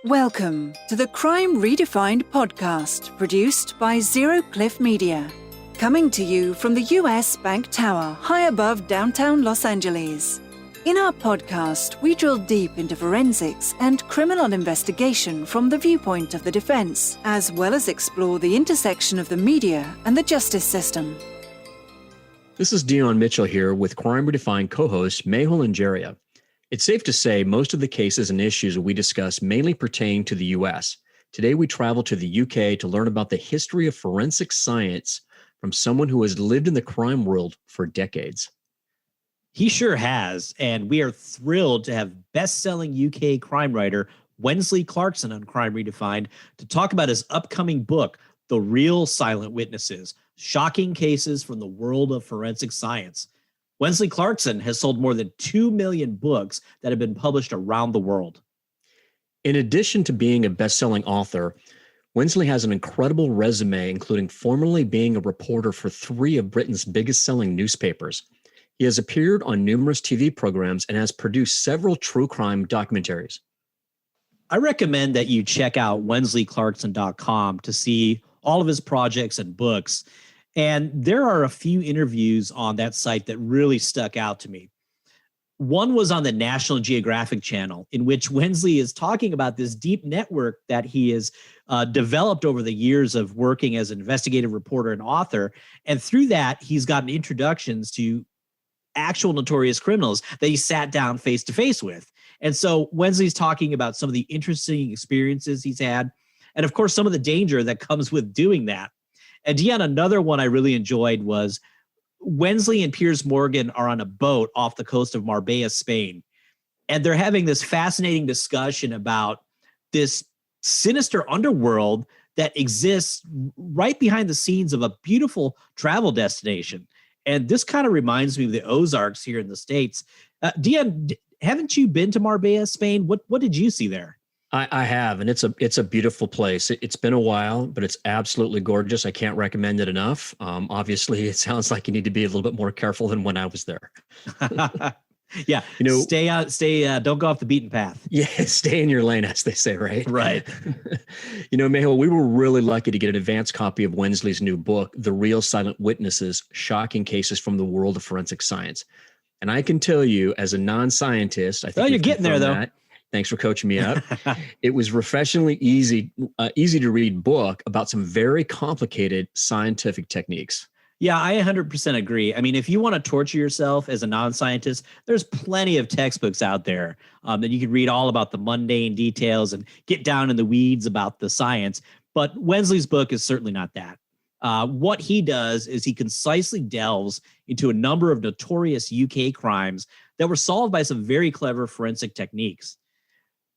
Welcome to the Crime Redefined podcast, produced by Zero Cliff Media. Coming to you from the US Bank Tower, high above downtown Los Angeles. In our podcast, we drill deep into forensics and criminal investigation from the viewpoint of the defense, as well as explore the intersection of the media and the justice system. This is Dion Mitchell here with Crime Redefined co-host Mehul and Anjaria. It's safe to say most of the cases and issues we discuss mainly pertain to the U.S. Today, we travel to the U.K. to learn about the history of forensic science from someone who has lived in the crime world for decades. He sure has, and we are thrilled to have best-selling UK crime writer Wensley Clarkson on Crime Redefined to talk about his upcoming book, The Real Silent Witnesses: Shocking Cases from the World of Forensic Science. Wensley Clarkson has sold more than 2 million books that have been published around the world. In addition to being a best-selling author, Wensley has an incredible resume, including formerly being a reporter for 3 of Britain's biggest-selling newspapers. He has appeared on numerous TV programs and has produced several true crime documentaries. I recommend that you check out wensleyclarkson.com to see all of his projects and books. And there are a few interviews on that site that really stuck out to me. One was on the National Geographic Channel, in which Wensley is talking about this deep network that he has developed over the years of working as an investigative reporter and author. And through that, he's gotten introductions to actual notorious criminals that he sat down face to face with. And so Wensley's talking about some of the interesting experiences he's had, and of course, some of the danger that comes with doing that. And Dion, another one I really enjoyed was Wensley and Piers Morgan are on a boat off the coast of Marbella, Spain. And they're having this fascinating discussion about this sinister underworld that exists right behind the scenes of a beautiful travel destination. And this kind of reminds me of the Ozarks here in the States. Dion, haven't you been to Marbella, Spain? What did you see there? I have, and it's a beautiful place. It's been a while, but it's absolutely gorgeous. I can't recommend it enough. Obviously, it sounds like you need to be a little bit more careful than when I was there. Yeah, don't go off the beaten path. Yeah, stay in your lane, as they say, right? Right. Mehul, we were really lucky to get an advance copy of Wensley's new book, The Real Silent Witnesses: Shocking Cases from the World of Forensic Science. And I can tell you, as a non-scientist, I think you're getting there, though. Thanks for coaching me up. It was refreshingly easy to read book about some very complicated scientific techniques. Yeah, I 100% agree. I mean, if you want to torture yourself as a non-scientist, there's plenty of textbooks out there that you can read all about the mundane details and get down in the weeds about the science. But Wensley's book is certainly not that. What he does is he concisely delves into a number of notorious UK crimes that were solved by some very clever forensic techniques.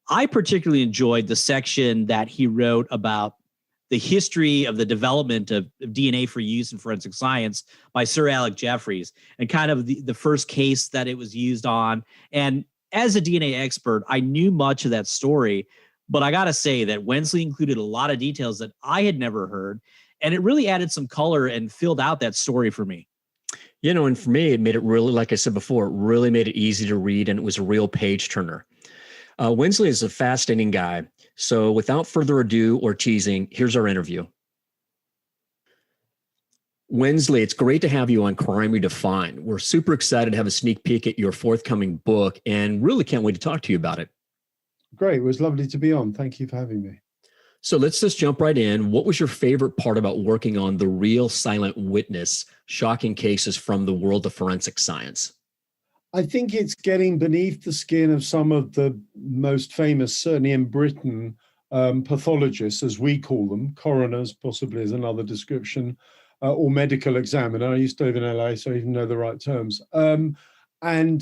I particularly enjoyed the section that he wrote about the history of the development of DNA for use in forensic science by Sir Alec Jeffreys, and kind of the first case that it was used on. And as a DNA expert, I knew much of that story, but I got to say that Wensley included a lot of details that I had never heard, and it really added some color and filled out that story for me. And for me, it made it really, like I said before, it really made it easy to read, and it was a real page turner. Wensley is a fascinating guy. So without further ado or teasing, here's our interview. Wensley, it's great to have you on Crime Redefined. We're super excited to have a sneak peek at your forthcoming book and really can't wait to talk to you about it. Great. It was lovely to be on. Thank you for having me. So let's just jump right in. What was your favorite part about working on The Real Silent Witness: Shocking Cases from the World of Forensic Science? I think it's getting beneath the skin of some of the most famous, certainly in Britain, pathologists, as we call them, coroners, possibly is another description, or medical examiner. I used to live in LA, so I even know the right terms. And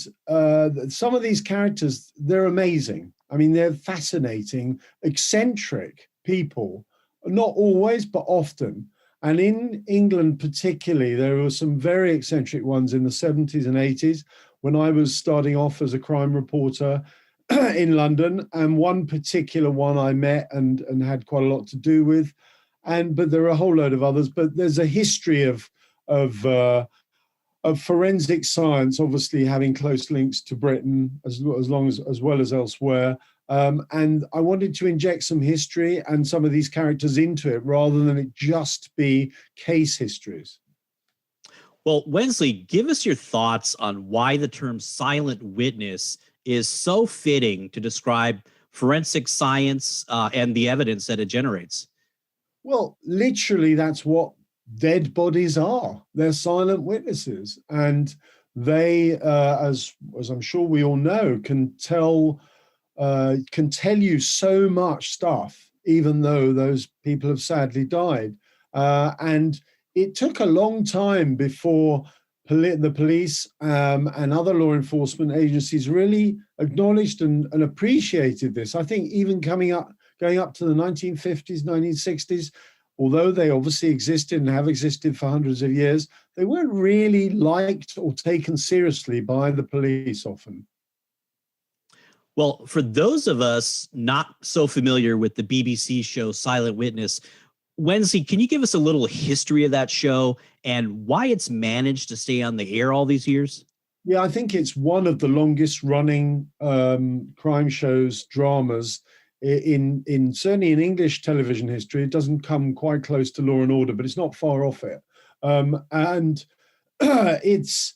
some of these characters, they're amazing. I mean, they're fascinating, eccentric people, not always, but often. And in England particularly, there were some very eccentric ones in the 70s and 80s, when I was starting off as a crime reporter in London, and one particular one I met and had quite a lot to do with, but there are a whole load of others. But there's a history of forensic science, obviously having close links to Britain as well as elsewhere, And I wanted to inject some history and some of these characters into it rather than it just be case histories. Well, Wensley, give us your thoughts on why the term silent witness is so fitting to describe forensic science and the evidence that it generates. Well, literally, that's what dead bodies are. They're silent witnesses. And they, as I'm sure we all know, can tell you so much stuff, even though those people have sadly died. And it took a long time before the police and other law enforcement agencies really acknowledged and appreciated this. I think even going up to the 1950s, 1960s, although they obviously existed and have existed for hundreds of years, they weren't really liked or taken seriously by the police often. Well, for those of us not so familiar with the BBC show Silent Witness, Wensley, can you give us a little history of that show and why it's managed to stay on the air all these years? Yeah, I think it's one of the longest running crime shows, dramas in certainly in English television history. It doesn't come quite close to Law and Order, but it's not far off it. And it's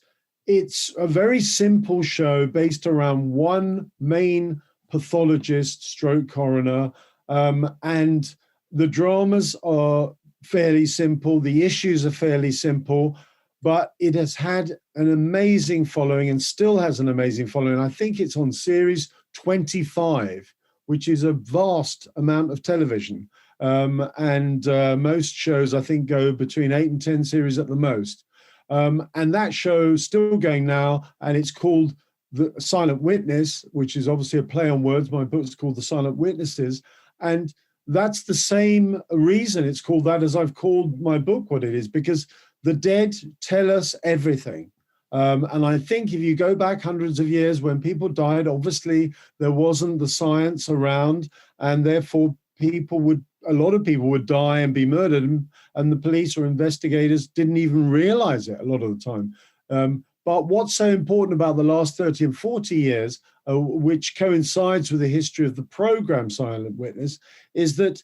a very simple show based around one main pathologist, stroke coroner, and the dramas are fairly simple. The issues are fairly simple, but it has had an amazing following and still has an amazing following. I think it's on series 25, which is a vast amount of television. And most shows, I think, go between 8 and 10 series at the most. And that show's still going now, and it's called The Silent Witness, which is obviously a play on words. My book's called The Silent Witnesses. And that's the same reason it's called that as I've called my book what it is, because the dead tell us everything. And I think if you go back hundreds of years when people died, obviously there wasn't the science around, and therefore a lot of people would die and be murdered, and the police or investigators didn't even realize it a lot of the time. But what's so important about the last 30 and 40 years, which coincides with the history of the program Silent Witness, is that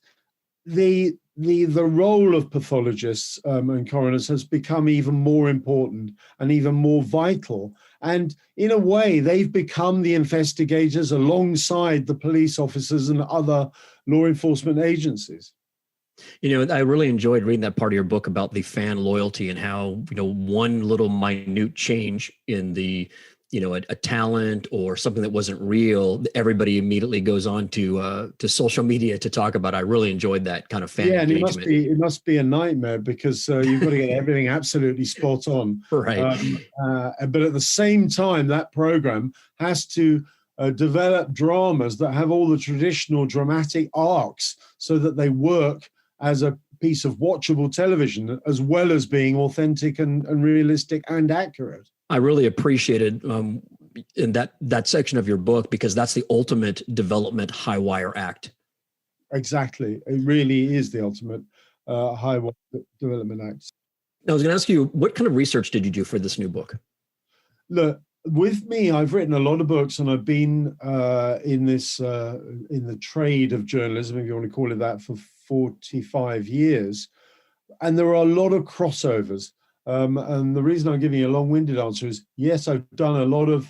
the role of pathologists and coroners has become even more important and even more vital. And in a way, they've become the investigators alongside the police officers and other law enforcement agencies. You know, I really enjoyed reading that part of your book about the fan loyalty and how, one little minute change in the, a talent or something that wasn't real, everybody immediately goes on to social media to talk about. I really enjoyed that kind of fan engagement. And it must be a nightmare because you've got to get everything absolutely spot on. Right. But at the same time, that program has to develop dramas that have all the traditional dramatic arcs so that they work as a piece of watchable television, as well as being authentic and realistic and accurate. I really appreciated in that section of your book, because that's the ultimate development high wire act. Exactly. It really is the ultimate high wire development act. I was going to ask you, what kind of research did you do for this new book? Look, with me, I've written a lot of books, and I've been in the trade of journalism, if you want to call it that, for 45 years. And there are a lot of crossovers. And the reason I'm giving you a long-winded answer is, yes, I've done a lot of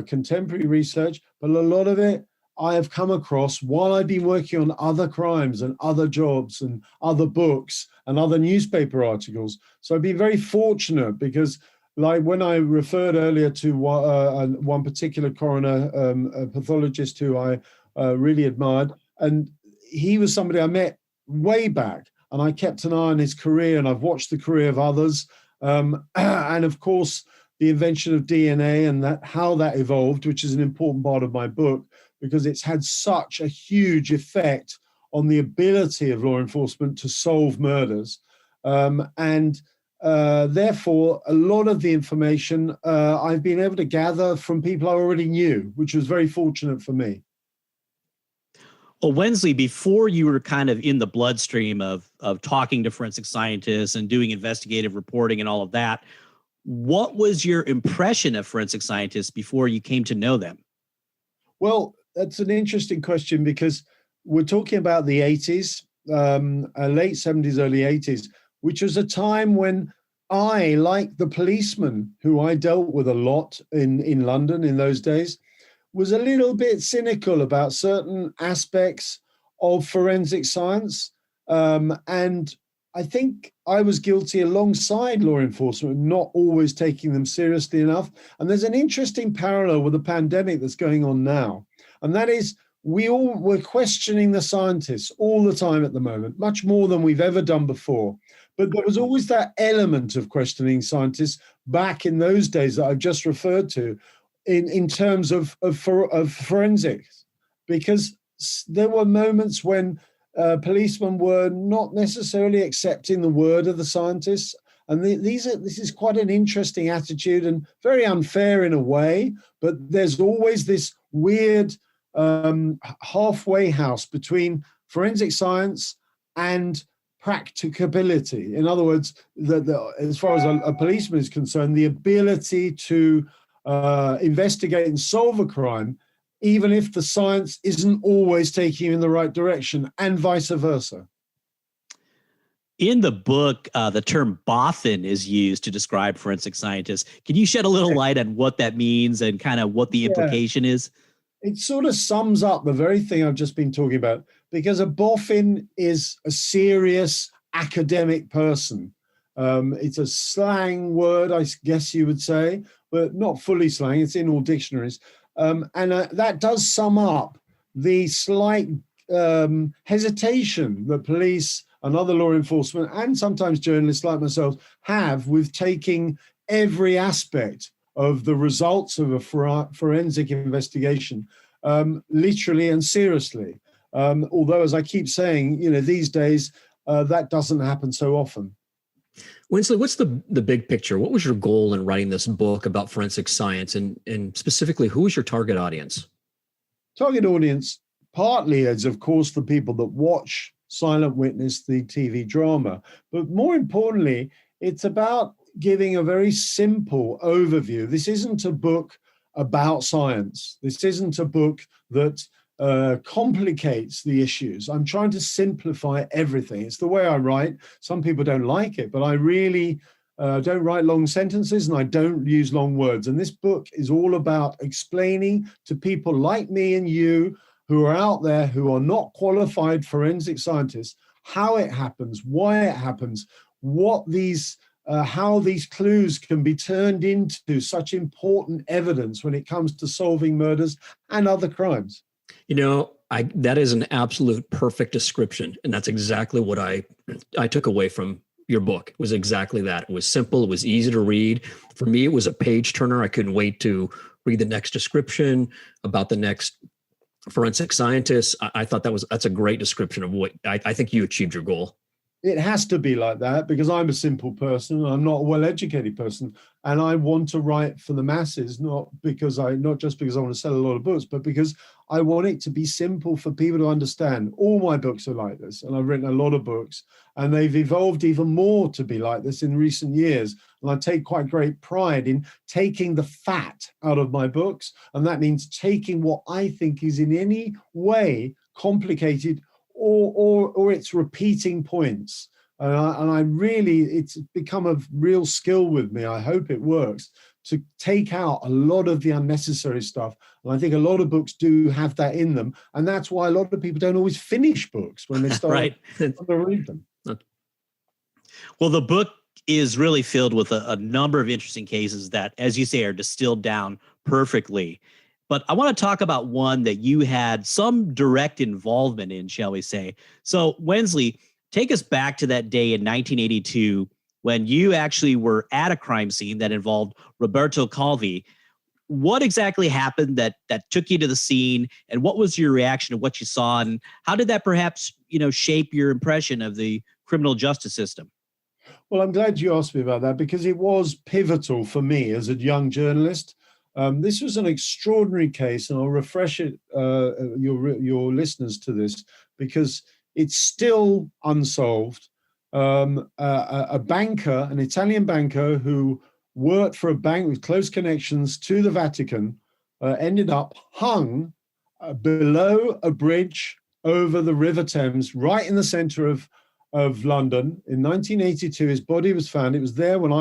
contemporary research, but a lot of it I have come across while I've been working on other crimes and other jobs and other books and other newspaper articles. So I've been very fortunate because, like when I referred earlier to one particular coroner, a pathologist who I really admired, and he was somebody I met way back, and I kept an eye on his career, and I've watched the career of others. And of course, the invention of DNA and how that evolved, which is an important part of my book, because it's had such a huge effect on the ability of law enforcement to solve murders. Therefore, a lot of the information I've been able to gather from people I already knew, which was very fortunate for me. Well, Wensley, before you were kind of in the bloodstream of talking to forensic scientists and doing investigative reporting and all of that, what was your impression of forensic scientists before you came to know them? Well, that's an interesting question because we're talking about the 80s, late 70s, early 80s, which was a time when I, like the policeman who I dealt with a lot in London in those days, was a little bit cynical about certain aspects of forensic science. And I think I was guilty alongside law enforcement, not always taking them seriously enough. And there's an interesting parallel with the pandemic that's going on now. And that is, we're questioning the scientists all the time at the moment, much more than we've ever done before. But there was always that element of questioning scientists back in those days that I've just referred to in terms of forensics, because there were moments when policemen were not necessarily accepting the word of the scientists. And this is quite an interesting attitude and very unfair in a way, but there's always this weird halfway house between forensic science and practicability. In other words, as far as a policeman is concerned, the ability to investigate and solve a crime, even if the science isn't always taking you in the right direction, and vice versa. In the book, the term Bothan is used to describe forensic scientists. Can you shed a little light on what that means and kind of what the implication is? It sort of sums up the very thing I've just been talking about, because a boffin is a serious academic person. It's a slang word, I guess you would say, but not fully slang. It's in all dictionaries. And that does sum up the slight hesitation that police and other law enforcement and sometimes journalists like myself have with taking every aspect of the results of a forensic investigation literally and seriously. Although, as I keep saying, these days that doesn't happen so often. Wensley, what's the big picture? What was your goal in writing this book about forensic science, and specifically, who was your target audience? Target audience partly is, of course, the people that watch Silent Witness, the TV drama. But more importantly, it's about giving a very simple overview. This isn't a book about science. This isn't a book that complicates the issues. I'm trying to simplify everything. It's the way I write. Some people don't like it, but I really don't write long sentences and I don't use long words. And this book is all about explaining to people like me and you who are out there who are not qualified forensic scientists how it happens, why it happens, what these how these clues can be turned into such important evidence when it comes to solving murders and other crimes. That is an absolute perfect description. And that's exactly what I took away from your book. It was exactly that. It was simple. It was easy to read. For me, it was a page turner. I couldn't wait to read the next description about the next forensic scientist. I thought that's a great description of what I think you achieved your goal. It has to be like that because I'm a simple person. I'm not a well-educated person, and I want to write for the masses, not just because I want to sell a lot of books, but because I want it to be simple for people to understand. All my books are like this, and I've written a lot of books, and they've evolved even more to be like this in recent years. And I take quite great pride in taking the fat out of my books, and that means taking what I think is in any way complicated or it's repeating points. And I really, it's become a real skill with me. I hope it works to take out a lot of the unnecessary stuff. And I think a lot of books do have that in them. And that's why a lot of people don't always finish books when they start right. to read them. Well, the book is really filled with a number of interesting cases that, as you say, are distilled down perfectly. But I want to talk about one that you had some direct involvement in, shall we say. So, Wensley, take us back to that day in 1982 when you actually were at a crime scene that involved Roberto Calvi. What exactly happened that took you to the scene, and what was your reaction to what you saw, and how did that perhaps, shape your impression of the criminal justice system? Well, I'm glad you asked me about that because it was pivotal for me as a young journalist. This was an extraordinary case, and I'll refresh your listeners to this because it's still unsolved. A banker, an Italian banker who worked for a bank with close connections to the Vatican, ended up hung below a bridge over the River Thames, right in the center of London. In 1982, his body was found. It was there when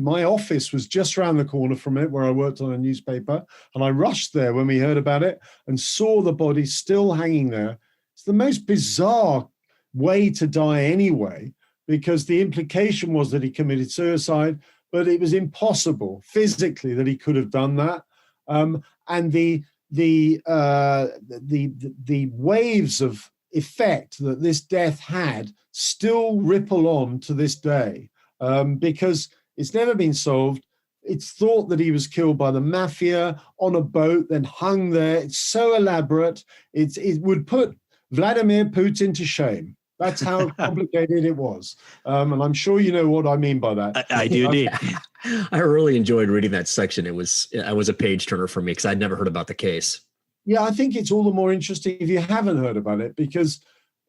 my office was just around the corner from it, where I worked on a newspaper. And I rushed there when we heard about it and saw the body still hanging there. It's the most bizarre way to die anyway, because the implication was that he committed suicide, but it was impossible physically that he could have done that. And the waves of effect that this death had still ripple on to this day, because it's never been solved. It's thought that he was killed by the mafia on a boat, then hung there. It's so elaborate. It would put Vladimir Putin to shame. That's how complicated it was. And I'm sure you know what I mean by that. I do indeed. I really enjoyed reading that section. It was a page turner for me because I'd never heard about the case. Yeah, I think it's all the more interesting if you haven't heard about it, because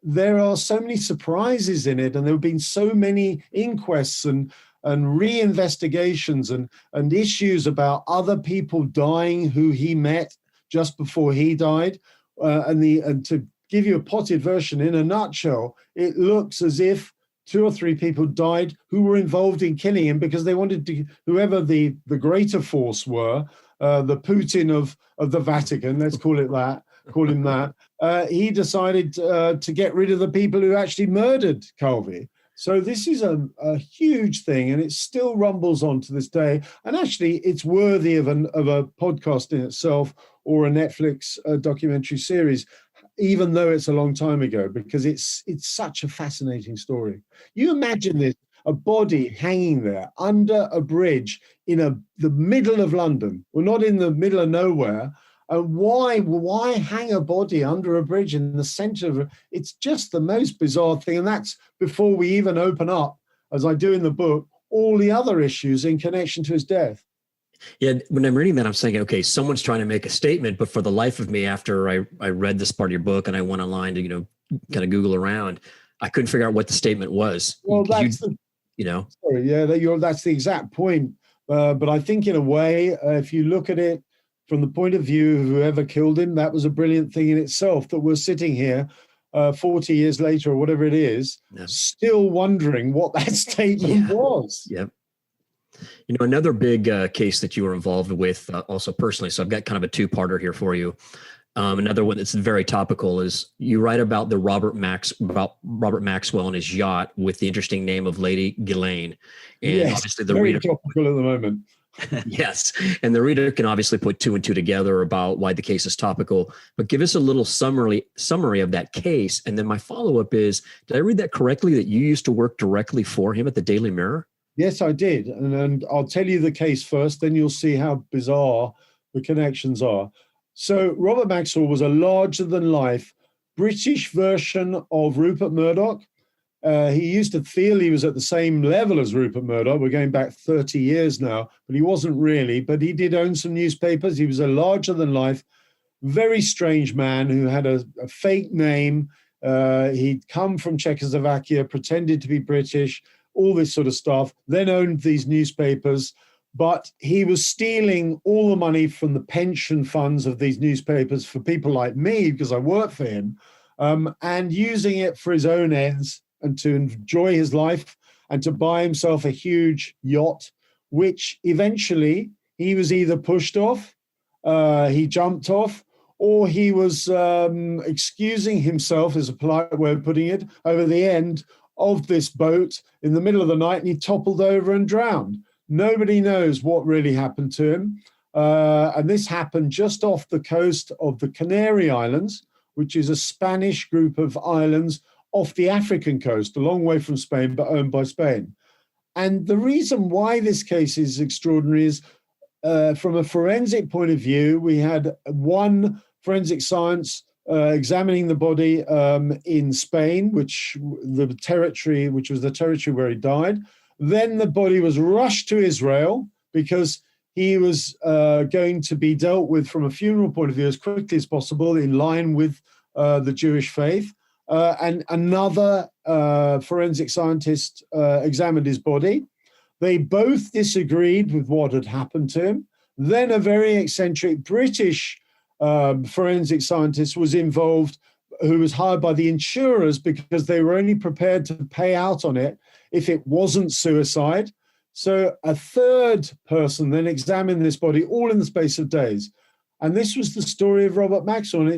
there are so many surprises in it, and there have been so many inquests and reinvestigations and issues about other people dying who he met just before he died. And to give you a potted version, in a nutshell, it looks as if 2 or 3 people died who were involved in killing him because they wanted to, whoever the greater force were, the Putin of the Vatican, let's call him that, he decided to get rid of the people who actually murdered Calvi. So this is a huge thing, and it still rumbles on to this day. And actually, it's worthy of a podcast in itself, or a Netflix documentary series, even though it's a long time ago, because it's such a fascinating story. You imagine this, a body hanging there under a bridge in the middle of London. We're not in the middle of nowhere. Why hang a body under a bridge in the center of it? It's just the most bizarre thing. And that's before we even open up, as I do in the book, all the other issues in connection to his death. Yeah, when I'm reading that, I'm saying, okay, someone's trying to make a statement, but for the life of me, after I read this part of your book and I went online to, kind of Google around, I couldn't figure out what the statement was. Well, that's the exact point. But I think in a way, if you look at it from the point of view of whoever killed him, that was a brilliant thing in itself, that we're sitting here 40 years later or whatever it is, still wondering what that statement was. Yep. Another big case that you were involved with also personally, so I've got kind of a two-parter here for you. Another one that's very topical is you write about Robert Maxwell and his yacht with the interesting name of Lady Ghislaine. And yes, obviously the very reader, topical at the moment. Yes. And the reader can obviously put 2 and 2 together about why the case is topical, but give us a little summary of that case. And then my follow-up is, did I read that correctly, that you used to work directly for him at the Daily Mirror? Yes, I did. And I'll tell you the case first, then you'll see how bizarre the connections are. So Robert Maxwell was a larger-than-life British version of Rupert Murdoch. He used to feel he was at the same level as Rupert Murdoch. We're going back 30 years now, but he wasn't really. But he did own some newspapers. He was a larger-than-life, very strange man who had a fake name. He'd come from Czechoslovakia, pretended to be British, all this sort of stuff, then owned these newspapers, but he was stealing all the money from the pension funds of these newspapers for people like me, because I worked for him, and using it for his own ends and to enjoy his life and to buy himself a huge yacht, which eventually he was either pushed off, he jumped off, or he was excusing himself, is a polite way of putting it, over the end of this boat in the middle of the night, and he toppled over and drowned. Nobody knows what really happened to him. And this happened just off the coast of the Canary Islands, which is a Spanish group of islands off the African coast, a long way from Spain, but owned by Spain. And the reason why this case is extraordinary is from a forensic point of view, we had one forensic science examining the body in Spain, which was the territory where he died. Then the body was rushed to Israel because he was going to be dealt with from a funeral point of view as quickly as possible, in line with the Jewish faith. And another forensic scientist examined his body. They both disagreed with what had happened to him. Then a very eccentric British forensic scientist was involved, who was hired by the insurers because they were only prepared to pay out on it if it wasn't suicide. So a third person then examined this body all in the space of days. And this was the story of Robert Maxwell. And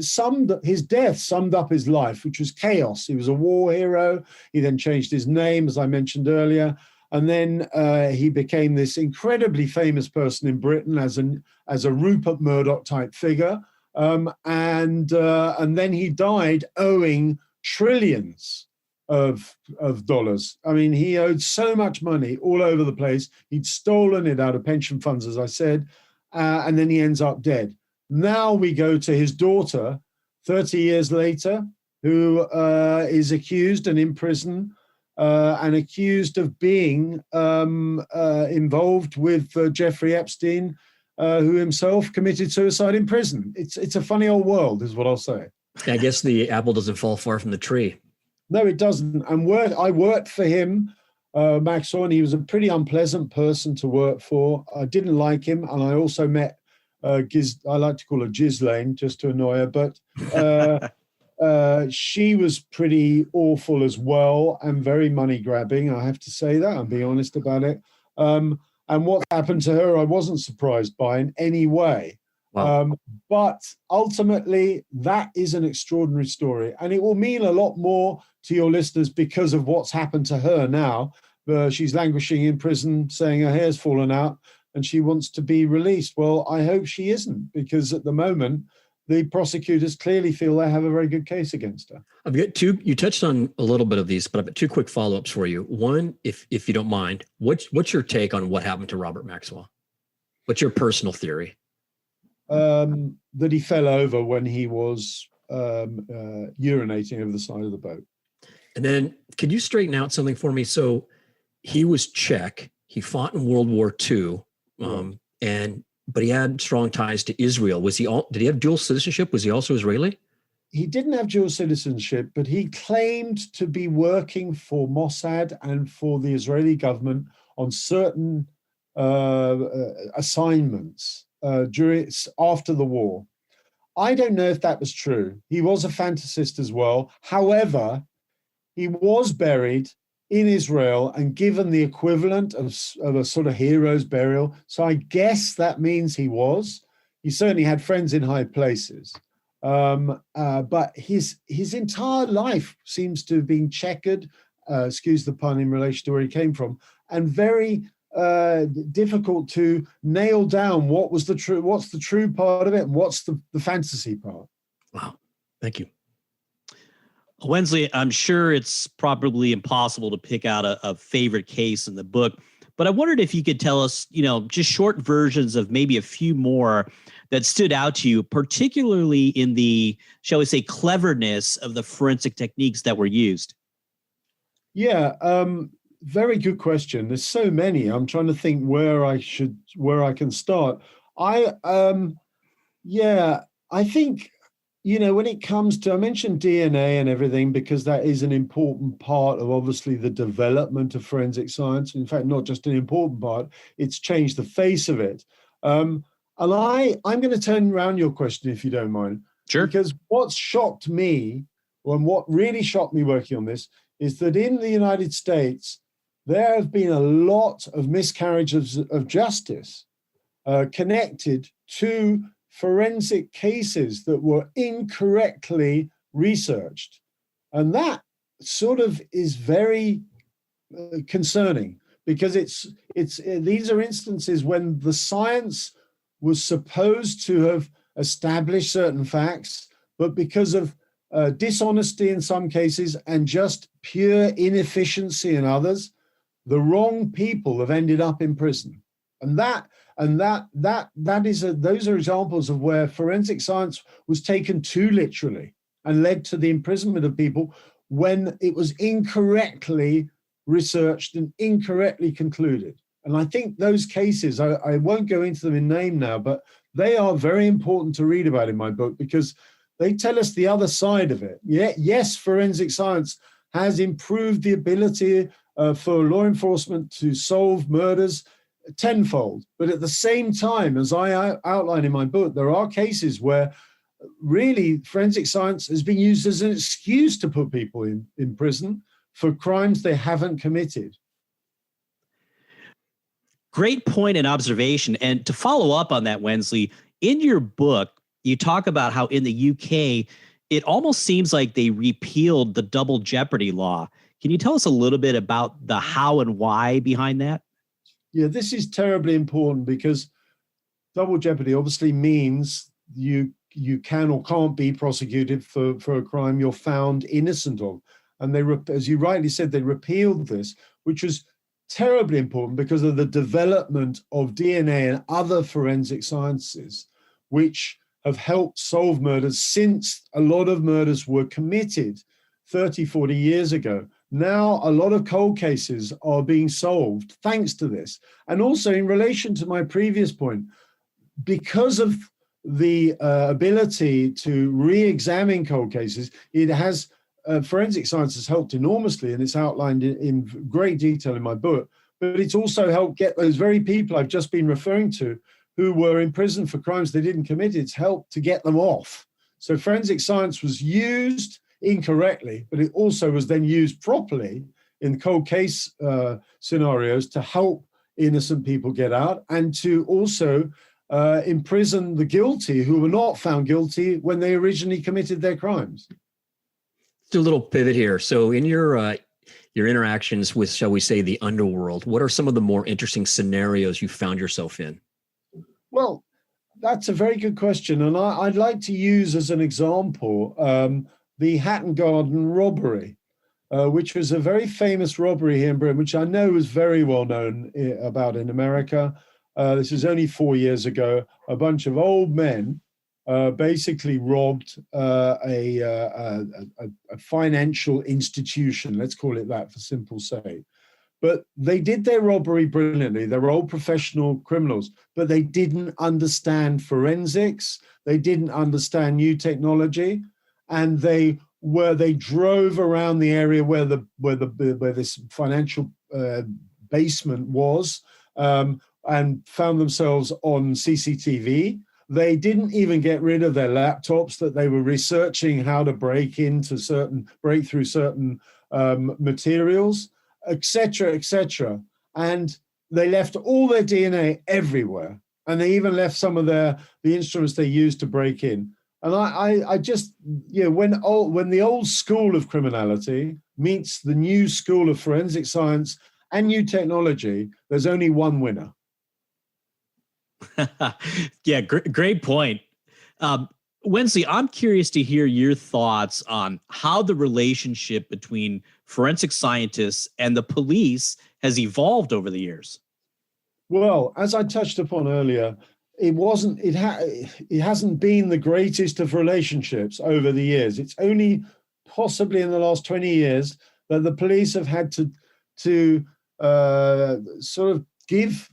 his death summed up his life, which was chaos. He was a war hero. He then changed his name, as I mentioned earlier. And then he became this incredibly famous person in Britain as a Rupert Murdoch type figure. And then he died owing trillions of dollars. I mean, he owed so much money all over the place. He'd stolen it out of pension funds, as I said, and then he ends up dead. Now we go to his daughter, 30 years later, who is accused and in prison and accused of being involved with Jeffrey Epstein, who himself committed suicide in prison. It's a funny old world, is what I'll say. I guess the apple doesn't fall far from the tree. No, it doesn't. And I worked for him, Maxwell, and he was a pretty unpleasant person to work for. I didn't like him, and I also met I like to call her Ghislaine, just to annoy her, but she was pretty awful as well and very money-grabbing. I have to say that. I'm being honest about it. And what happened to her, I wasn't surprised by in any way. Wow. But ultimately, that is an extraordinary story. And it will mean a lot more to your listeners because of what's happened to her now. She's languishing in prison, saying her hair's fallen out, and she wants to be released. Well, I hope she isn't, because at the moment, the prosecutors clearly feel they have a very good case against her. I've got two, you touched on a little bit of these, but I've got two quick follow-ups for you. One, if you don't mind, what's your take on what happened to Robert Maxwell? What's your personal theory? That he fell over when he was urinating over the side of the boat. And then could you straighten out something for me? So he was Czech. He fought in World War II, but he had strong ties to Israel. Did he have dual citizenship? Was he also Israeli? He didn't have dual citizenship, but he claimed to be working for Mossad and for the Israeli government on certain assignments after the war. I don't know if that was true. He was a fantasist as well. However, he was buried in Israel and given the equivalent of a sort of hero's burial. So I guess that means he certainly had friends in high places. But his entire life seems to have been checkered, excuse the pun, in relation to where he came from, and very difficult to nail down what's the true part of it and what's the fantasy part. Wow. Thank you. Wensley, I'm sure it's probably impossible to pick out a favorite case in the book, but I wondered if you could tell us, just short versions of maybe a few more that stood out to you, particularly in the, shall we say, cleverness of the forensic techniques that were used. Yeah, very good question. There's so many. I'm trying to think where I can start. I think, when it comes to, I mentioned DNA and everything, because that is an important part of obviously the development of forensic science. In fact, not just an important part, it's changed the face of it. And I'm going to turn around your question, if you don't mind. Sure. Because what shocked me, and what really shocked me working on this, is that in the United States, there have been a lot of miscarriages of justice connected to forensic cases that were incorrectly researched. And that sort of is very concerning, because these are instances when the science was supposed to have established certain facts, but because of dishonesty in some cases and just pure inefficiency in others, the wrong people have ended up in prison. Those are examples of where forensic science was taken too literally and led to the imprisonment of people when it was incorrectly researched and incorrectly concluded. And I think those cases, I won't go into them in name now, but they are very important to read about in my book, because they tell us the other side of it. Yes, forensic science has improved the ability for law enforcement to solve murders tenfold. But at the same time, as I outline in my book, there are cases where really forensic science has been used as an excuse to put people in prison for crimes they haven't committed. Great point and observation. And to follow up on that, Wensley, in your book, you talk about how in the UK, it almost seems like they repealed the double jeopardy law. Can you tell us a little bit about the how and why behind that? Yeah, this is terribly important because double jeopardy obviously means you can or can't be prosecuted for a crime you're found innocent of. And they, as you rightly said, they repealed this, which was terribly important because of the development of DNA and other forensic sciences, which have helped solve murders since a lot of murders were committed 30, 40 years ago. Now, a lot of cold cases are being solved thanks to this. And also in relation to my previous point, because of the ability to re-examine cold cases, it has forensic science has helped enormously, and it's outlined in great detail in my book. But it's also helped get those very people I've just been referring to who were in prison for crimes they didn't commit. It's helped to get them off. So forensic science was used incorrectly, but it also was then used properly in cold case scenarios to help innocent people get out and to also imprison the guilty who were not found guilty when they originally committed their crimes. Do a little pivot here. So in your interactions with, shall we say, the underworld, what are some of the more interesting scenarios you found yourself in? Well, that's a very good question. And I'd like to use as an example the Hatton Garden robbery, which was a very famous robbery here in Britain, which I know was very well known about in America. This is only 4 years ago. A bunch of old men basically robbed a financial institution, let's call it that for simple sake. But they did their robbery brilliantly. They were old professional criminals, but they didn't understand forensics. They didn't understand new technology, and they drove around the area where this financial basement was, and found themselves on CCTV. They didn't even get rid of their laptops that they were researching how to break through certain materials, etc., etc. And they left all their DNA everywhere, and they even left some of the instruments they used to break in. And I just, when the old school of criminality meets the new school of forensic science and new technology, there's only one winner. Yeah, great point. Wensley, I'm curious to hear your thoughts on how the relationship between forensic scientists and the police has evolved over the years. Well, as I touched upon earlier, it hasn't been the greatest of relationships over the years. It's only possibly in the last 20 years that the police have had to sort of give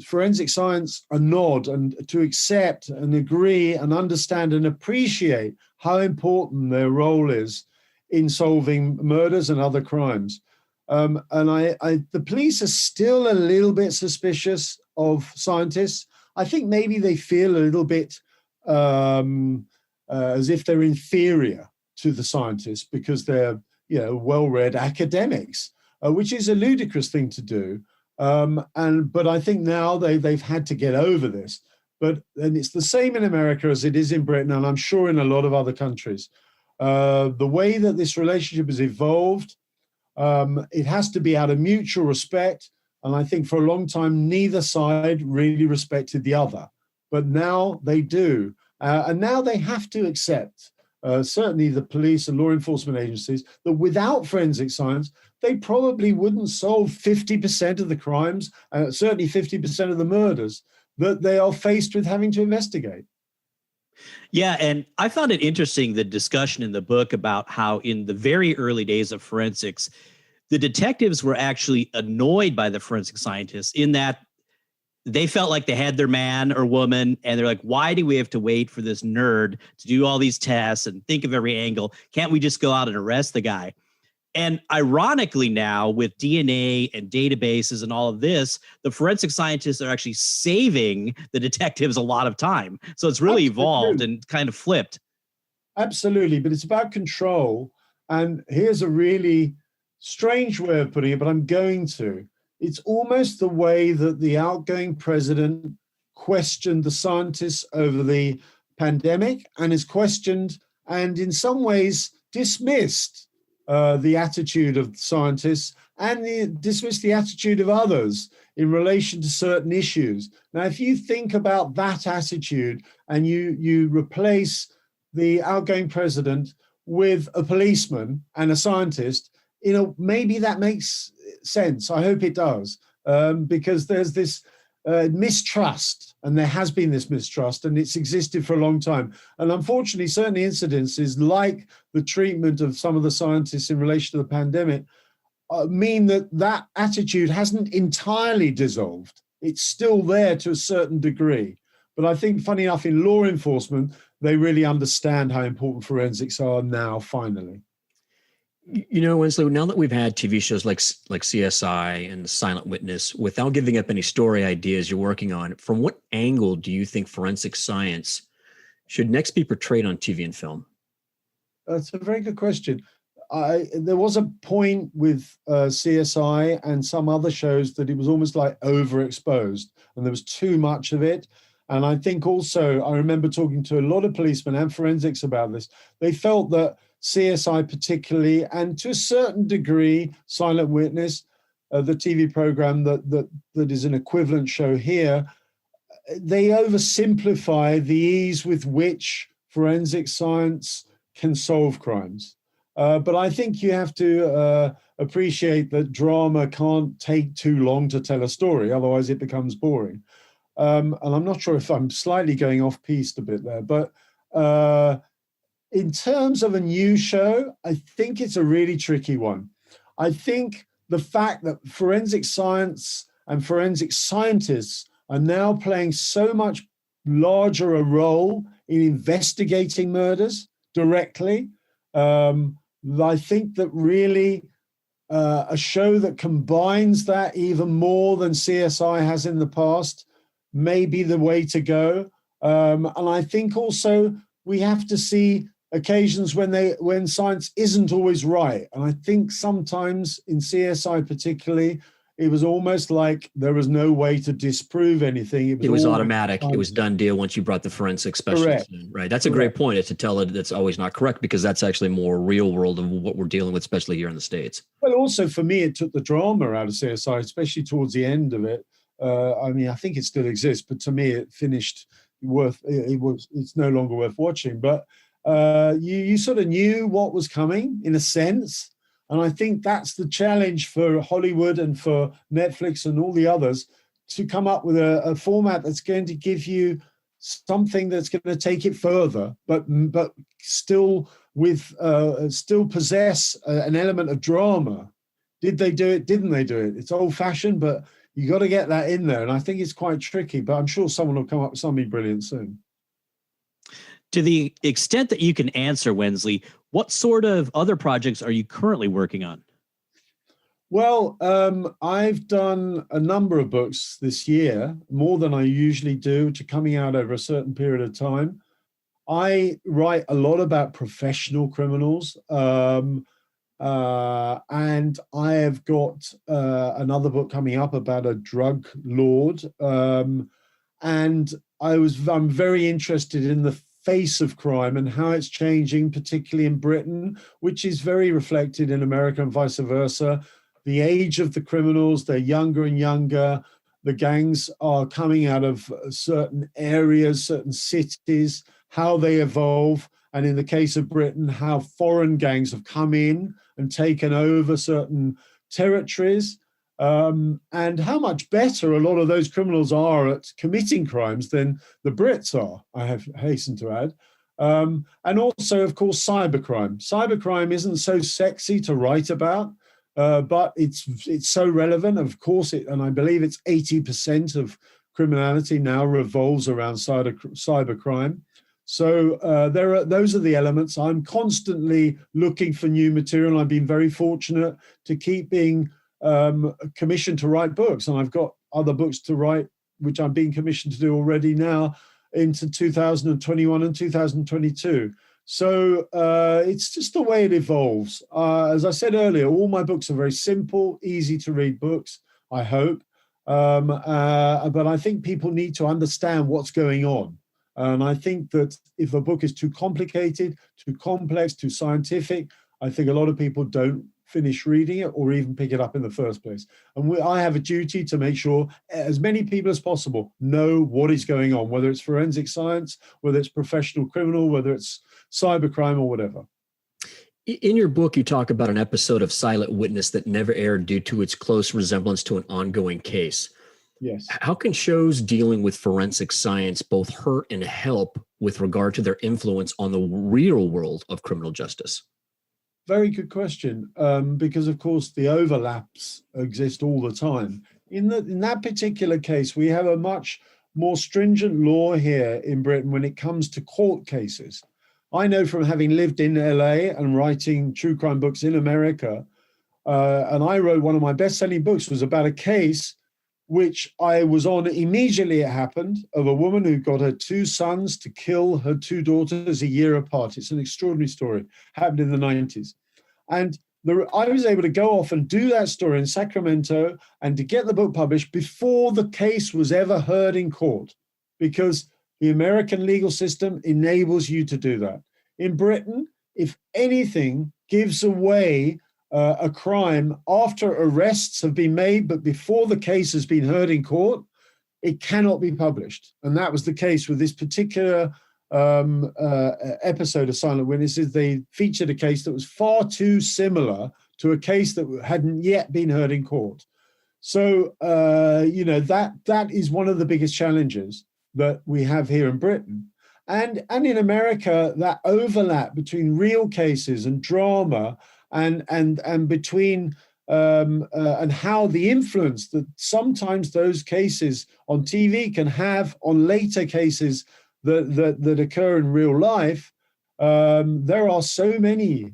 forensic science a nod and to accept and agree and understand and appreciate how important their role is in solving murders and other crimes. And the police are still a little bit suspicious of scientists. I think maybe they feel a little bit as if they're inferior to the scientists because they're well-read academics, which is a ludicrous thing to do. But I think now they've had to get over this. And it's the same in America as it is in Britain, and I'm sure in a lot of other countries. The way that this relationship has evolved, it has to be out of mutual respect. And I think for a long time, neither side really respected the other. But now they do. And now they have to accept, certainly the police and law enforcement agencies, that without forensic science, they probably wouldn't solve 50% of the crimes, certainly 50% of the murders that they are faced with having to investigate. Yeah, and I found it interesting, the discussion in the book about how in the very early days of forensics, the detectives were actually annoyed by the forensic scientists in that they felt like they had their man or woman, and they're like, why do we have to wait for this nerd to do all these tests and think of every angle? Can't we just go out and arrest the guy? And ironically now, with DNA and databases and all of this, the forensic scientists are actually saving the detectives a lot of time. So it's really evolved and kind of flipped. Absolutely, but it's about control. And here's a really strange way of putting it, but I'm going to. It's almost the way that the outgoing president questioned the scientists over the pandemic and is questioned and in some ways dismissed the attitude of scientists and dismissed the attitude of others in relation to certain issues. Now, if you think about that attitude and you replace the outgoing president with a policeman and a scientist, maybe that makes sense. I hope it does, because there's this mistrust, and there has been this mistrust, and it's existed for a long time. And unfortunately, certain incidences, like the treatment of some of the scientists in relation to the pandemic, mean that attitude hasn't entirely dissolved. It's still there to a certain degree. But I think, funny enough, in law enforcement, they really understand how important forensics are now, finally. Wensley, now that we've had TV shows like CSI and The Silent Witness, without giving up any story ideas you're working on, from what angle do you think forensic science should next be portrayed on TV and film? That's a very good question. There was a point with CSI and some other shows that it was almost like overexposed, and there was too much of it. And I think also, I remember talking to a lot of policemen and forensics about this. They felt that CSI particularly, and to a certain degree, Silent Witness, the TV program that is an equivalent show here, they oversimplify the ease with which forensic science can solve crimes. But I think you have to appreciate that drama can't take too long to tell a story, otherwise it becomes boring. And I'm not sure if I'm slightly going off piste a bit there, but in terms of a new show, I think it's a really tricky one. I think the fact that forensic science and forensic scientists are now playing so much larger a role in investigating murders directly, I think that really a show that combines that even more than CSI has in the past may be the way to go. And I think also we have to see occasions when science isn't always right. And I think sometimes in CSI particularly, it was almost like there was no way to disprove anything. It was automatic. It was done deal once you brought the forensic specialist in, right? That's a great point. It's to tell it that's always not correct, because that's actually more real world of what we're dealing with, especially here in the States. Well, also for me, it took the drama out of CSI, especially towards the end of it. I mean, I think it still exists, but to me, it finished it's no longer worth watching. But you sort of knew what was coming in a sense. And I think that's the challenge for Hollywood and for Netflix and all the others, to come up with a format that's going to give you something that's going to take it further, but still possess an element of drama. Did they do it? Didn't they do it? It's old fashioned, but you got to get that in there. And I think it's quite tricky, but I'm sure someone will come up with something brilliant soon. To the extent that you can answer, Wensley, what sort of other projects are you currently working on? Well, I've done a number of books this year, more than I usually do, which are coming out over a certain period of time. I write a lot about professional criminals, and I have got another book coming up about a drug lord, and I'm very interested in the face of crime and how it's changing, particularly in Britain, which is very reflected in America and vice versa. The age of the criminals, they're younger and younger. The gangs are coming out of certain areas, certain cities, how they evolve. And in the case of Britain, how foreign gangs have come in and taken over certain territories. And how much better a lot of those criminals are at committing crimes than the Brits are, I have hastened to add. And also, of course, cybercrime. Cybercrime isn't so sexy to write about, but it's so relevant. Of course, and I believe it's 80% of criminality now revolves around cybercrime. So those are the elements. I'm constantly looking for new material. I've been very fortunate to keep being commissioned to write books, and I've got other books to write, which I'm being commissioned to do already now into 2021 and 2022. So it's just the way it evolves. As I said earlier, all my books are very simple, easy to read books, I hope. But I think people need to understand what's going on. And I think that if a book is too complicated, too complex, too scientific, I think a lot of people don't finish reading it or even pick it up in the first place. And I have a duty to make sure as many people as possible know what is going on, whether it's forensic science, whether it's professional criminal, whether it's cybercrime or whatever. In your book, you talk about an episode of Silent Witness that never aired due to its close resemblance to an ongoing case. Yes. How can shows dealing with forensic science both hurt and help with regard to their influence on the real world of criminal justice? Very good question, because, of course, the overlaps exist all the time. In that particular case, we have a much more stringent law here in Britain when it comes to court cases. I know from having lived in LA and writing true crime books in America, and I wrote one of my best-selling books was about a case which I was on immediately it happened, of a woman who got her two sons to kill her two daughters a year apart. It's an extraordinary story, happened in the 90s. And I was able to go off and do that story in Sacramento and to get the book published before the case was ever heard in court, because the American legal system enables you to do that. In Britain, if anything gives away a crime after arrests have been made, but before the case has been heard in court, it cannot be published. And that was the case with this particular episode of Silent Witnesses. They featured a case that was far too similar to a case that hadn't yet been heard in court. So, that is one of the biggest challenges that we have here in Britain. And in America, that overlap between real cases and drama and between and how the influence that sometimes those cases on TV can have on later cases that occur in real life. There are so many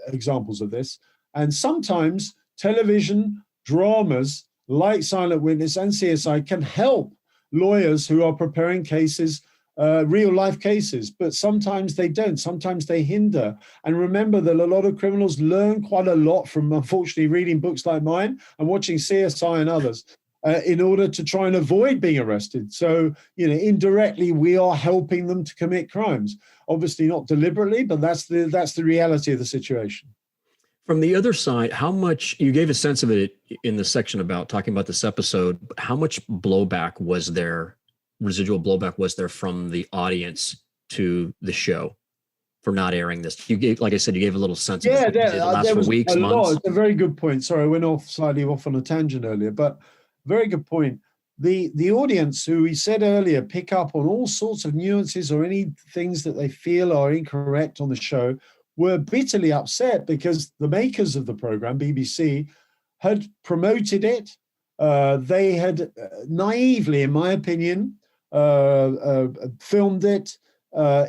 examples of this. And sometimes television dramas like Silent Witness and CSI can help lawyers who are preparing cases, real life cases, but sometimes they don't. Sometimes they hinder. And remember that a lot of criminals learn quite a lot from, unfortunately, reading books like mine and watching CSI and others in order to try and avoid being arrested. So, indirectly, we are helping them to commit crimes. Obviously not deliberately, but that's the reality of the situation. From the other side, how much, you gave a sense of it in the section about talking about this episode, how much blowback was there, residual blowback was there from the audience to the show for not airing this? You gave, like I said, you gave a little sense of it. Did it last for weeks, months? It's a very good point. Sorry, I went slightly off on a tangent earlier, but very good point. The audience, who we said earlier, pick up on all sorts of nuances or any things that they feel are incorrect on the show, were bitterly upset because the makers of the program, BBC, had promoted it. They had naively, in my opinion, filmed it,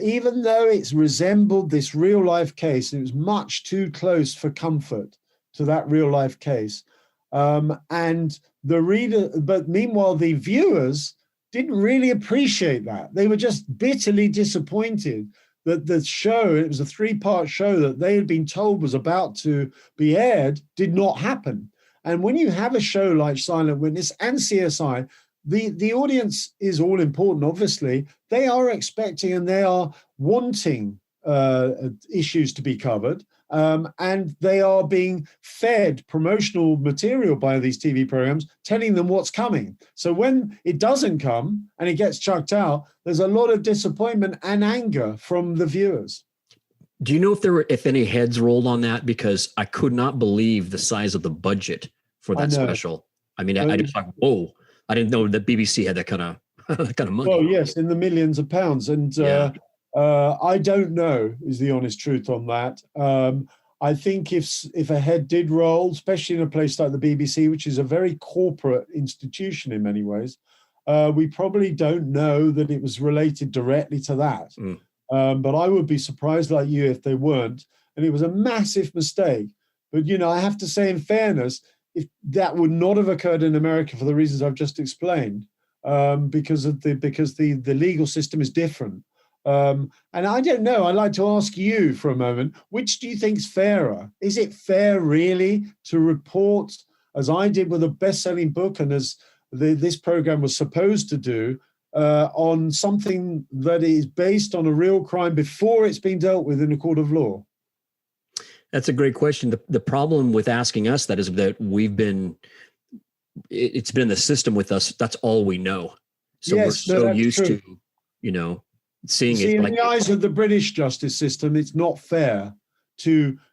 even though it's resembled this real life case. It was much too close for comfort to that real life case. And the reader, but meanwhile, the viewers didn't really appreciate that. They were just bitterly disappointed that the show, it was a 3-part show that they had been told was about to be aired, did not happen. And when you have a show like Silent Witness and CSI, the audience is all important, obviously. They are expecting and they are wanting issues to be covered. And they are being fed promotional material by these TV programs, telling them what's coming. So when it doesn't come and it gets chucked out, there's a lot of disappointment and anger from the viewers. Do you know if any heads rolled on that? Because I could not believe the size of the budget for that special. I mean, I just like, whoa! I didn't know that BBC had that kind of money. Well, yes, in the millions of pounds, and I don't know is the honest truth on that. I think if a head did roll, especially in a place like the BBC, which is a very corporate institution in many ways, we probably don't know that it was related directly to that. But I would be surprised like you if they weren't. And it was a massive mistake. But, I have to say in fairness, if that would not have occurred in America for the reasons I've just explained, because the legal system is different. And I don't know, I'd like to ask you for a moment, which do you think's fairer? Is it fair really to report, as I did with a best-selling book and as this program was supposed to do, on something that is based on a real crime before it's been dealt with in a court of law? That's a great question. The problem with asking us that is that it's been in the system with us. That's all we know. So we're so used to, seeing it. In the eyes of the British justice system, it's not fair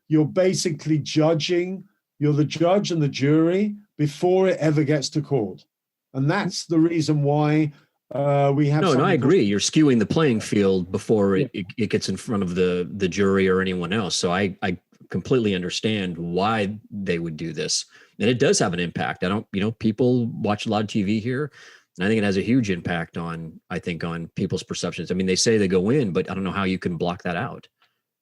you're basically judging, you're the judge and the jury before it ever gets to court. And that's the reason why we have. No, I agree. You're skewing the playing field before it gets in front of the jury or anyone else. So I completely understand why they would do this. And it does have an impact. People watch a lot of TV here, and I think it has a huge impact on people's perceptions. I mean, they say they go in, but I don't know how you can block that out.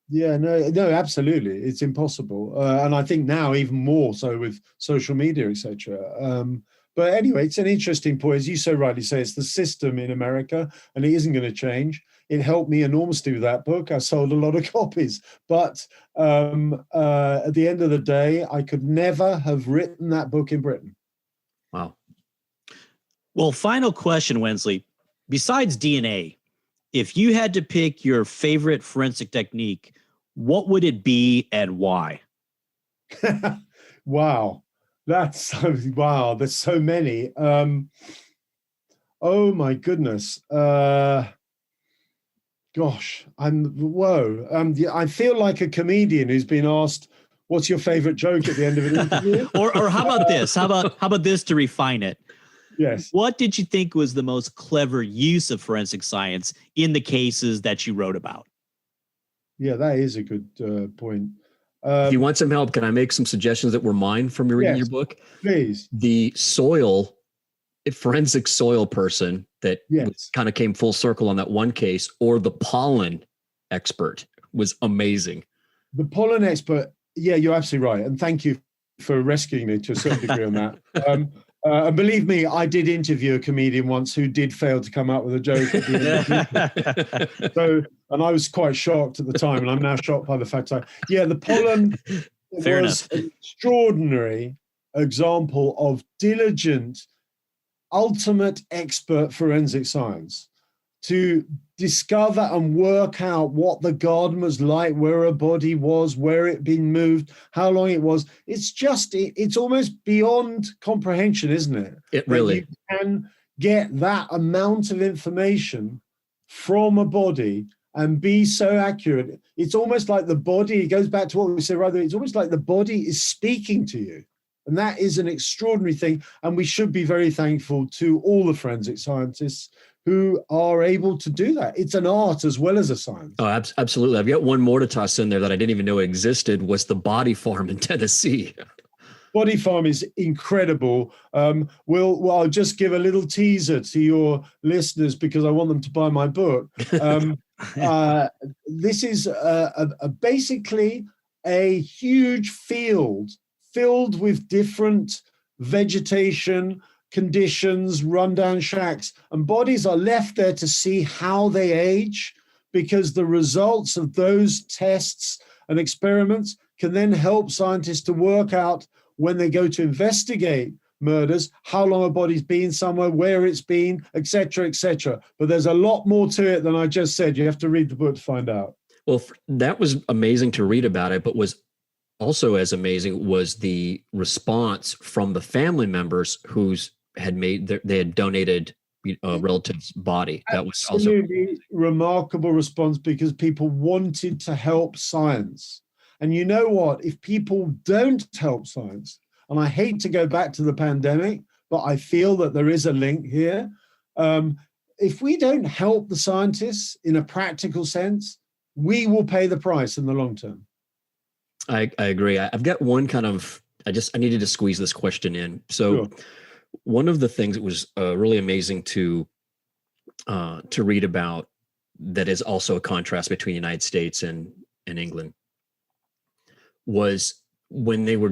Yeah, no, absolutely. It's impossible. And I think now even more so with social media, etc. But anyway, it's an interesting point. As you so rightly say, it's the system in America, and it isn't going to change. It helped me enormously with that book. I sold a lot of copies. But at the end of the day, I could never have written that book in Britain. Wow. Well, final question, Wensley. Besides DNA, if you had to pick your favorite forensic technique, what would it be and why? Wow. There's so many. Oh my goodness. I feel like a comedian who's been asked, what's your favorite joke at the end of an interview? or how about this? How about this to refine it? Yes. What did you think was the most clever use of forensic science in the cases that you wrote about? Yeah, that is a good point. If you want some help, can I make some suggestions that were mine from reading your book? Please. The forensic soil person that kind of came full circle on that one case, or the pollen expert, was amazing. The pollen expert, yeah, you're absolutely right. And thank you for rescuing me to a certain degree on that. And believe me, I did interview a comedian once who did fail to come up with a joke at the end. And I was quite shocked at the time, and I'm now shocked by the fact the pollen was an extraordinary example of diligent, ultimate expert forensic science to discover and work out what the garden was like, where a body was, where it had been moved, how long it was. It's almost beyond comprehension, isn't it? It really. You can get that amount of information from a body and be so accurate. It's almost like the body, it goes back to what we said, rather, it's almost like the body is speaking to you. And that is an extraordinary thing. And we should be very thankful to all the forensic scientists who are able to do that. It's an art as well as a science. Oh, absolutely. I've got one more to toss in there that I didn't even know existed, was the Body Farm in Tennessee. Body Farm is incredible. I'll just give a little teaser to your listeners because I want them to buy my book. This is basically a huge field filled with different vegetation, conditions, rundown shacks, and bodies are left there to see how they age, because the results of those tests and experiments can then help scientists to work out, when they go to investigate murders, how long a body's been somewhere, where it's been, etc., etc. But there's a lot more to it than I just said. You have to read the book to find out. Well, that was amazing to read about it, but was also as amazing was the response from the family members they had donated a relative's body. That was also remarkable response, because people wanted to help science. And you know what? If people don't help science, and I hate to go back to the pandemic, but I feel that there is a link here. If we don't help the scientists in a practical sense, we will pay the price in the long term. I agree. I've got one I needed to squeeze this question in. So sure. One of the things that was really amazing to read about, that is also a contrast between the United States and England, was when they were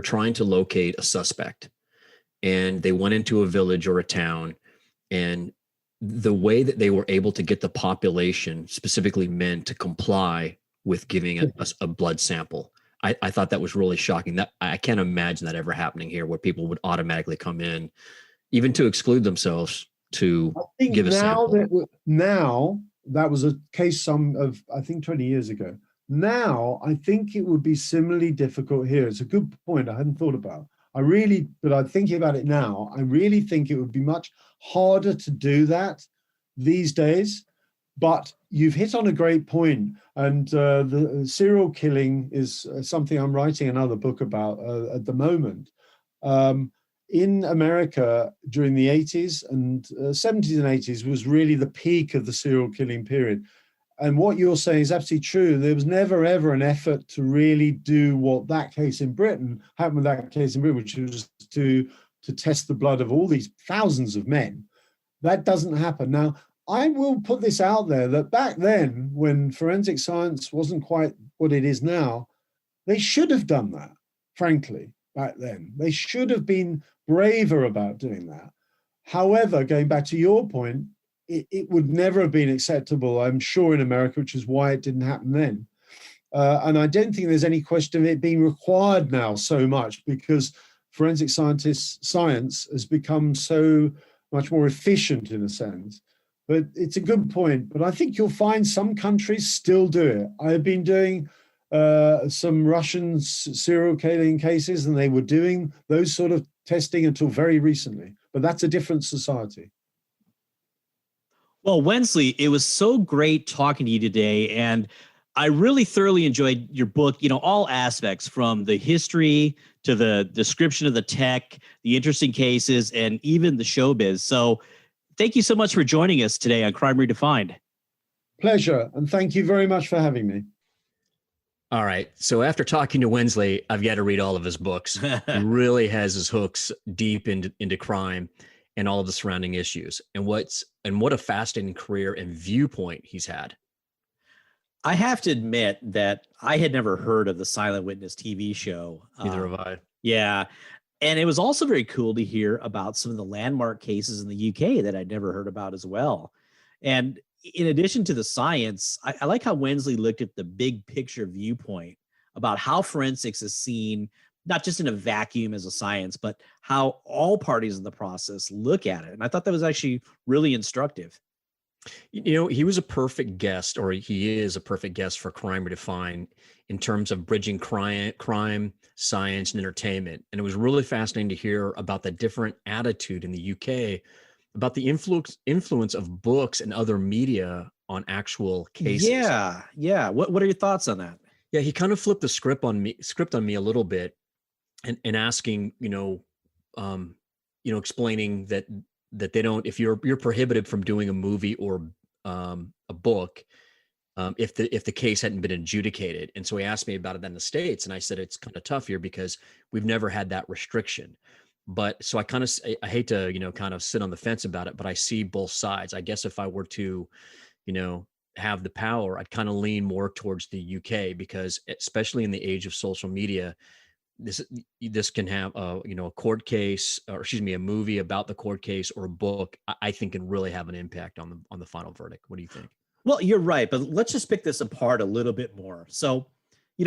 trying to locate a suspect, and they went into a village or a town, and the way that they were able to get the population, specifically men, to comply with giving a blood sample. I thought that was really shocking. That I can't imagine that ever happening here, where people would automatically come in, even to exclude themselves to give a sample. Now that was a case of I think 20 years ago. Now I think it would be similarly difficult here. It's a good point I hadn't thought about. But I'm thinking about it now. I really think it would be much harder to do that these days. But you've hit on a great point, and the serial killing is something I'm writing another book about at the moment. In America during the 80s and 70s and 80s was really the peak of the serial killing period. And what you're saying is absolutely true. There was never, ever an effort to really do what that case in Britain happened with that case in Britain, which was to test the blood of all these thousands of men. That doesn't happen. Now, I will put this out there that back then, when forensic science wasn't quite what it is now, they should have done that, frankly, back then. They should have been braver about doing that. However, going back to your point, it would never have been acceptable, I'm sure, in America, which is why it didn't happen then. And I don't think there's any question of it being required now so much, because forensic science has become so much more efficient in a sense. But it's a good point. But I think you'll find some countries still do it. I've been doing some Russian serial killing cases, and they were doing those sort of testing until very recently. But that's a different society. Well, Wensley, it was so great talking to you today, and I really thoroughly enjoyed your book, all aspects from the history to the description of the tech, the interesting cases, and even the showbiz. So thank you so much for joining us today on Crime Redefined. Pleasure, and thank you very much for having me. All right. So after talking to Wensley, I've got to read all of his books. He really has his hooks deep into crime and all of the surrounding issues, and what a fascinating career and viewpoint he's had. I have to admit that I had never heard of the Silent Witness TV show. Neither have I. Yeah. And it was also very cool to hear about some of the landmark cases in the UK that I'd never heard about as well. And in addition to the science, I like how Wensley looked at the big picture viewpoint about how forensics is seen, not just in a vacuum as a science, but how all parties in the process look at it. And I thought that was actually really instructive. He was a perfect guest, or he is a perfect guest for Crime Redefined in terms of bridging crime, science, and entertainment. And it was really fascinating to hear about the different attitude in the UK about the influence of books and other media on actual cases. Yeah. What are your thoughts on that? Yeah, he kind of flipped the script on me a little bit, and asking, explaining that they don't, if you're prohibited from doing a movie or a book, if the case hadn't been adjudicated. And so he asked me about it in the States, and I said it's kind of tough here because we've never had that restriction. But so I hate to kind of sit on the fence about it, but I see both sides. I guess if I were to have the power, I'd kind of lean more towards the UK, because especially in the age of social media, this can have a court case, or a movie about the court case, or a book, I think can really have an impact on the final verdict. What do you think? Well, you're right, but let's just pick this apart a little bit more. So,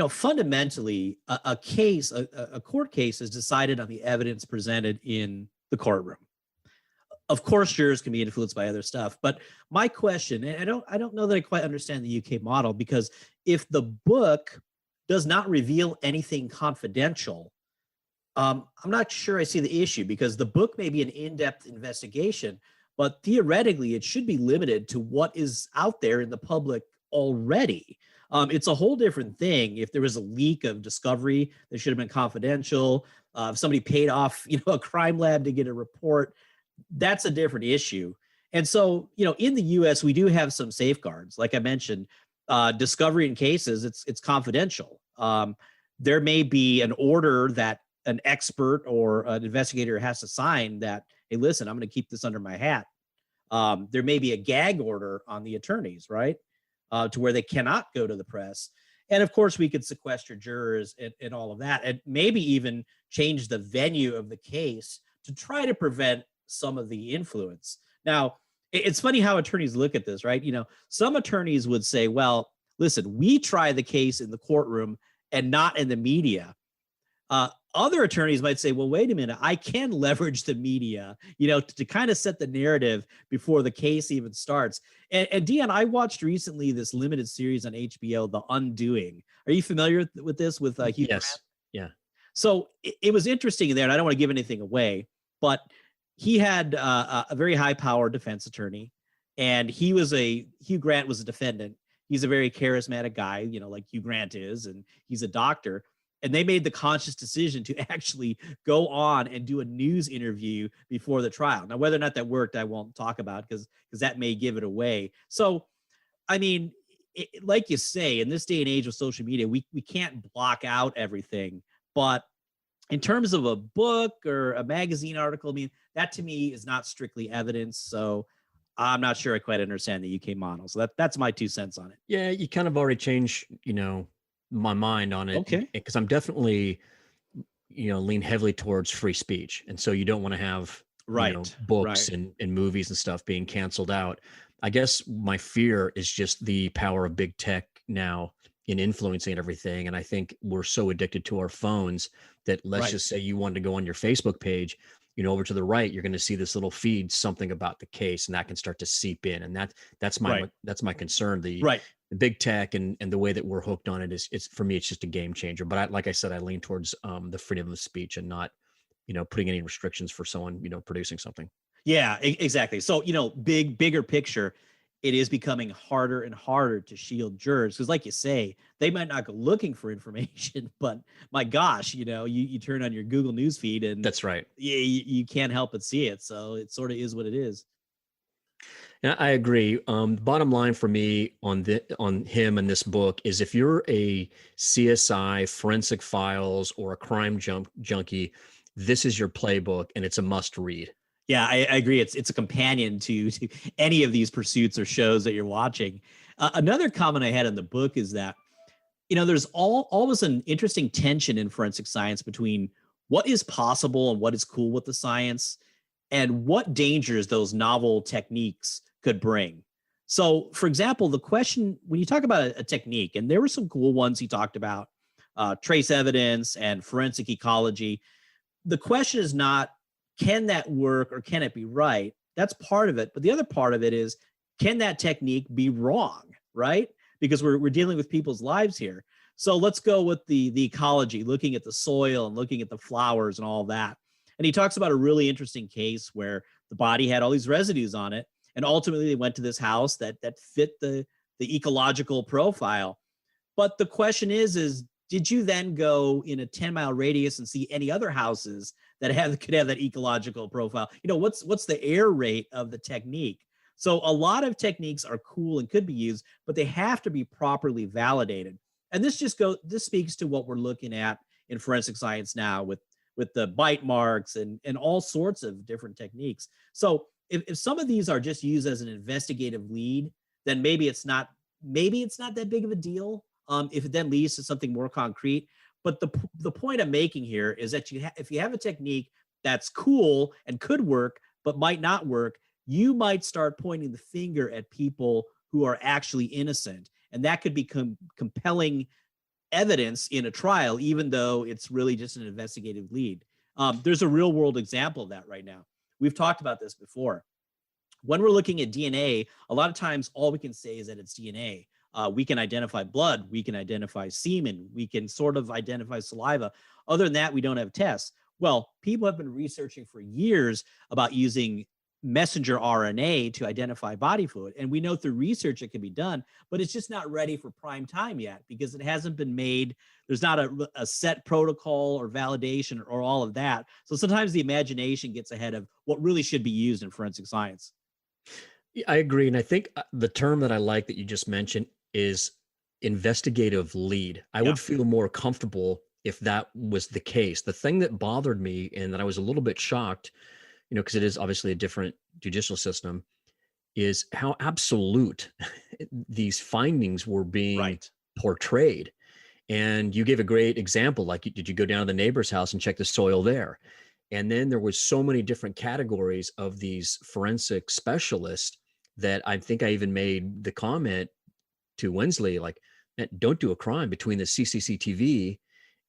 fundamentally, a court case is decided on the evidence presented in the courtroom. Of course, jurors can be influenced by other stuff, but my question, and I don't know that I quite understand the UK model, because if the book does not reveal anything confidential, I'm not sure I see the issue, because the book may be an in-depth investigation, but theoretically it should be limited to what is out there in the public already. It's a whole different thing if there was a leak of discovery that should have been confidential. If somebody paid off, a crime lab to get a report, that's a different issue. And so, in the US, we do have some safeguards. Like I mentioned, discovery in cases, it's confidential. There may be an order that an expert or an investigator has to sign that, hey, listen, I'm going to keep this under my hat. There may be a gag order on the attorneys, right? To where they cannot go to the press. And of course, we could sequester jurors and all of that, and maybe even change the venue of the case to try to prevent some of the influence. Now, It's funny how attorneys look at this, right? Some attorneys would say, well, listen, we try the case in the courtroom and not in the media. Other attorneys might say, well, wait a minute, I can leverage the media, to kind of set the narrative before the case even starts. And Dion, I watched recently this limited series on HBO, The Undoing. Are you familiar with this with Hugh Grant? Yes. Yeah. So it was interesting in there, and I don't want to give anything away, but he had a very high-powered defense attorney, and Hugh Grant was a defendant. He's a very charismatic guy, like Hugh Grant is, and he's a doctor. And they made the conscious decision to actually go on and do a news interview before the trial. Now, whether or not that worked, I won't talk about because that may give it away. So, I mean, like you say, in this day and age with social media, we can't block out everything. But in terms of a book or a magazine article, I mean, that to me is not strictly evidence. So I'm not sure I quite understand the UK model. So that's my 2 cents on it. Yeah, you kind of already changed, my mind on it. Okay. Because I'm definitely, lean heavily towards free speech. And so you don't want to have books and movies and stuff being canceled out. I guess my fear is just the power of big tech now in influencing everything. And I think we're so addicted to our phones that let's just say you wanted to go on your Facebook page, over to the right, you're going to see this little feed, something about the case, and that can start to seep in. And that's my concern. The big tech and the way that we're hooked on it it's for me, it's just a game changer. But like I said, I lean towards the freedom of speech and not, putting any restrictions for someone, producing something. Yeah, exactly. So, bigger picture, it is becoming harder and harder to shield jurors because, like you say, they might not go looking for information, but my gosh, you turn on your Google News feed and that's right. You can't help but see it. So it sort of is what it is. And I agree. Bottom line for me on him and this book is if you're a CSI, forensic files, or a crime junkie, this is your playbook and it's a must read. Yeah, I agree. It's a companion to any of these pursuits or shows that you're watching. Another comment I had in the book is that, there's always an interesting tension in forensic science between what is possible and what is cool with the science and what dangers those novel techniques could bring. So, for example, the question, when you talk about a technique, and there were some cool ones he talked about, trace evidence and forensic ecology, the question is not, can that work or can it be right? That's part of it. But the other part of it is, can that technique be wrong, right? Because we're dealing with people's lives here. So let's go with the ecology, looking at the soil and looking at the flowers and all that. And he talks about a really interesting case where the body had all these residues on it. And ultimately they went to this house that fit the ecological profile. But the question is, did you then go in a 10-mile radius and see any other houses that could have that ecological profile? What's the error rate of the technique? So a lot of techniques are cool and could be used, but they have to be properly validated. And this speaks to what we're looking at in forensic science now with the bite marks and all sorts of different techniques. So if some of these are just used as an investigative lead, then maybe it's not that big of a deal. If it then leads to something more concrete. But the point I'm making here is that if you have a technique that's cool and could work, but might not work, you might start pointing the finger at people who are actually innocent. And that could become compelling evidence in a trial, even though it's really just an investigative lead. There's a real world example of that right now. We've talked about this before. When we're looking at DNA, a lot of times all we can say is that it's DNA. We can identify blood, we can identify semen, we can sort of identify saliva. Other than that, we don't have tests. Well, people have been researching for years about using messenger RNA to identify body fluid. And we know through research it can be done, but it's just not ready for prime time yet because it hasn't been made. There's not a set protocol or validation or all of that. So sometimes the imagination gets ahead of what really should be used in forensic science. I agree. And I think the term that I like that you just mentioned is investigative lead. I would feel more comfortable if that was the case. The thing that bothered me and that I was a little bit shocked, because it is obviously a different judicial system, is how absolute these findings were being portrayed. And you gave a great example. Like, did you go down to the neighbor's house and check the soil there? And then there was so many different categories of these forensic specialists that I think I even made the comment to Wensley, like, man, don't do a crime between the CCCTV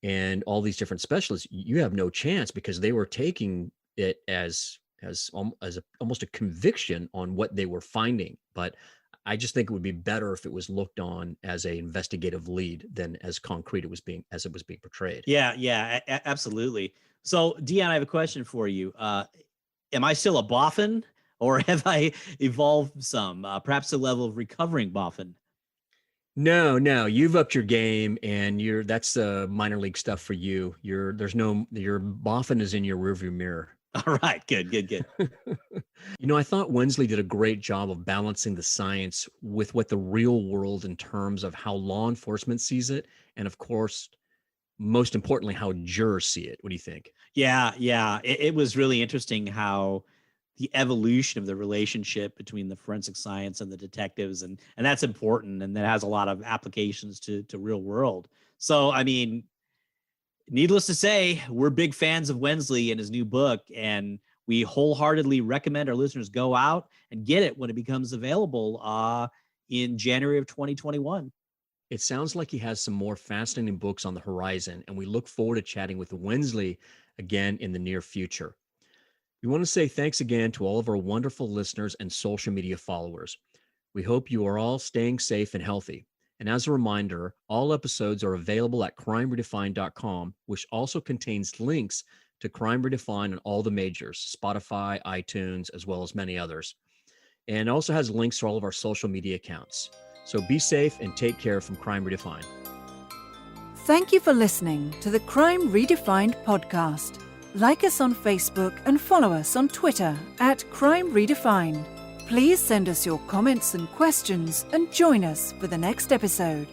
and all these different specialists. You have no chance, because they were taking it as almost a conviction on what they were finding. But I just think it would be better if it was looked on as an investigative lead than as concrete as it was being portrayed. Yeah, absolutely. So, Dion, I have a question for you. Am I still a boffin, or have I evolved some, perhaps a level of recovering boffin? No, you've upped your game, and that's minor league stuff for you. Your boffin is in your rearview mirror. All right, good. I thought Wensley did a great job of balancing the science with what the real world, in terms of how law enforcement sees it, and of course, most importantly, how jurors see it. What do you think? Yeah. It was really interesting how the evolution of the relationship between the forensic science and the detectives, and that's important, and that has a lot of applications to real world. So, I mean, needless to say, we're big fans of Wensley and his new book, and we wholeheartedly recommend our listeners go out and get it when it becomes available in January of 2021. It sounds like he has some more fascinating books on the horizon, and we look forward to chatting with Wensley again in the near future. We want to say thanks again to all of our wonderful listeners and social media followers. We hope you are all staying safe and healthy. And as a reminder, all episodes are available at crimeredefined.com, which also contains links to Crime Redefined on all the majors, Spotify, iTunes, as well as many others. And it also has links to all of our social media accounts. So be safe and take care from Crime Redefined. Thank you for listening to the Crime Redefined podcast. Like us on Facebook and follow us on Twitter at Crime Redefined. Please send us your comments and questions and join us for the next episode.